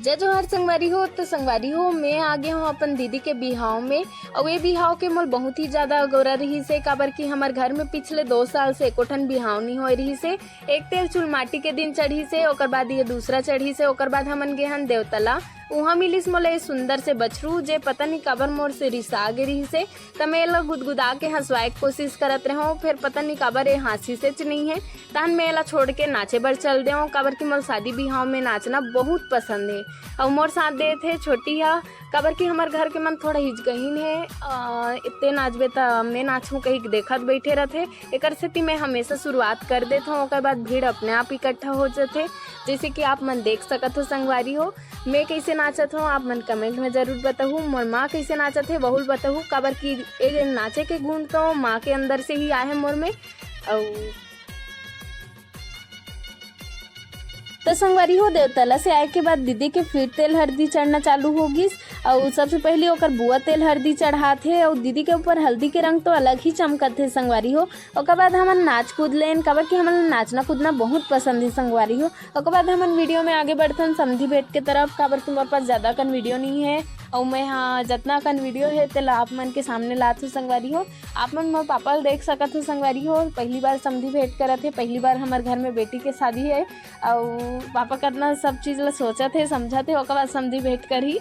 जय जोहार संगवारी हो। तो संगवारी हो मैं आ गया हूँ अपन दीदी के बिहाव में। और ये बिहाव के मोल बहुत ही ज्यादा गौरा रही से, काबर की हमार घर में पिछले 2 साल से कोठन बिहाव नहीं हो रही से। एक तेल चुल माटी के दिन चढ़ी से, ओकर बाद ये दूसरा चढ़ी से, ओकर बाद हमन गेहन देवतला वहाँ मिलिस मोले सुंदर से बछरू, जे पता नहीं काबर मोर से रिसा गे रही से। त मैं एला गुदगुदा के हंसवाए के कोशिश करत रहो, फिर पता नहीं काबर ये हंसी से नहीं है। तहन मैं एला छोड़ के नाचे बर चल देव, काबर की मोर शादी बिहाव में नाचना बहुत पसंद है। और मोर साथ दे थे छोटी हा, काबर की हमार घर के मन थोड़ा हिचकहीन है। इतने नाचबे त मैं नाचूँ कहीं देखत बैठे रहते। एक सेती मैं हमेशा शुरुआत कर देता हूँ, ओकर बाद भीड़ अपने आप इकट्ठा हो जाते। जैसे कि आप मन देख सकत हो संगवारी हो, मैं कैसे नाचत हूँ आप मन कमेंट में जरूर बताऊँ। मोर माँ कैसे नाचत है बहुल बताऊँ, काबर की एक नाचे के गुण तो माँ के अंदर से ही आए हैं मोर में। और तो संगवारी हो देवतला से आए के बाद दीदी के फिर तेल हल्दी चढ़ना चालू होगी। और सबसे पहले ओकर बुआ तेल हल्दी चढ़ाते, और दीदी के ऊपर हल्दी के रंग तो अलग ही चमकत है संगवारी हो। ओकर बाद हमन नाच कूद लेन, काबर की हमन नाचना कूदना बहुत पसंद है संगवारी हो। ओकर बाद हमन वीडियो में आगे बढ़थन समधी भेंट के तरफ, काबर की मोर पास ज़्यादा कन वीडियो नहीं है। और मैं हाँ जितना कन वीडियो है तेला आप मन के सामने लात हूँ संगवारी हो। आप मन मोर पापा देख सकत हो संगवारी हो, पहली बार समधी भेंट करत है, पहली बार हमारे घर में बेटी के शादी है। और पापा करना सब चीज़ ला सोचत है समझत है, ओकर बाद समधी भेंट करी।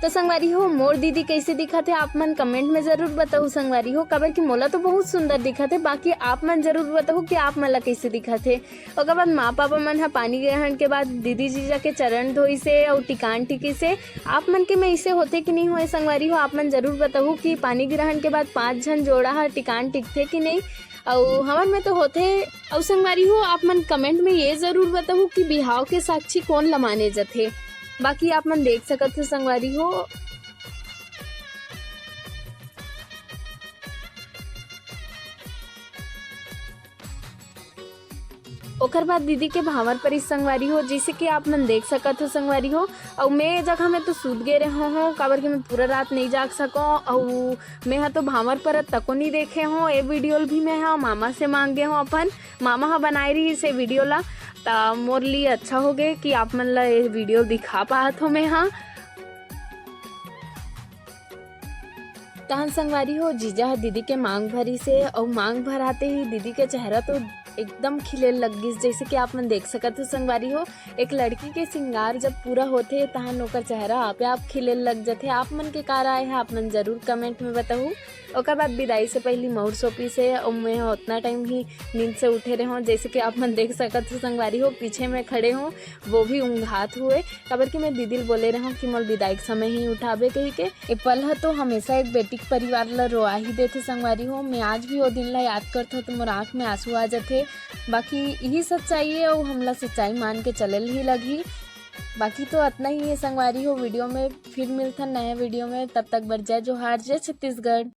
तो संगवारी हो मोर दीदी कैसे दिखा थे आप मन कमेंट में जरूर बताओ संगवारी हो, काबर की मोला तो बहुत सुंदर दिखा थे। बाकी आप मन जरूर बताओ कि आप मन ला कैसे दिखा थे। ओकर बाद माँ पापा मन हा पानी ग्रहण के बाद दीदी जीजा के चरण धोई से और टिकान टिकी से। आप मन के में ऐसे होते कि नहीं होए संगवारी हो, आप मन जरूर बताओ कि पानी ग्रहण के बाद 5 जन जोड़ा हा टिकान टिकथे कि नहीं। और हमन में तो होते। और संगवारी हो आप मन कमेंट में ये जरूर बताओ कि बिहाव के साक्षी कौन ला माने जाथे। बाकी आप मन देख सकत हो संगवारी हो। ओकर बाद दीदी के भावर पर इस संगवारी हो, जैसे कि आप मन देख सकत हो संगवारी हो। और मैं जगह में तो सूत गए रहा हूँ, काबर कि मैं पूरा रात नहीं जाग सको। और मैं हाँ तो भावर पर तको नहीं देखे हूँ। ये वीडियो भी मैं हाँ मामा से मांग गए हूँ, अपन मामा हाँ बनाई रही इसे वीडियो ला। तो मोर लिए अच्छा हो गए कि आप मन ला ये वीडियो दिखा पात हो मैं हाँ। तहन संगवारी हो जीजा दीदी के मांग भरी से, और मांग भराते ही दीदी के चेहरा तो एकदम खिले लग गई। जैसे कि आप मन देख सकत हो संगवारी हो, एक लड़की के श्रृंगार जब पूरा होते तहन ओकर चेहरा आपे आप खिले लग जाते। आप मन के कार आए हैं आप मन जरूर कमेंट में बताऊँ। ओकर बाद विदाई से पहले मौर सोपी से, और मैं उतना टाइम ही नींद से उठे रहे हूँ। जैसे कि आप मन देख सकत हो संगवारी हो, पीछे में खड़े हूँ वो भी ऊँघात हुए, काबर कि मैं दीदी बोले रहा हूँ कि मोल विदाई के समय ही उठाबे कही के। ए पल है तो हमेशा एक बेटी के परिवार ला रोआ ही देते संगवारी हो। मैं आज भी वो दिन ला याद करता तो मोर आँख में आंसू आ जाते। बाकी यही सच्चाई है और हमला सच्चाई मान के चलल ही लगी। बाकी तो इतना ही है संगवारी हो वीडियो में, फिर मिलता नया वीडियो में, तब तक बर जय जोहार, जय छत्तीसगढ़।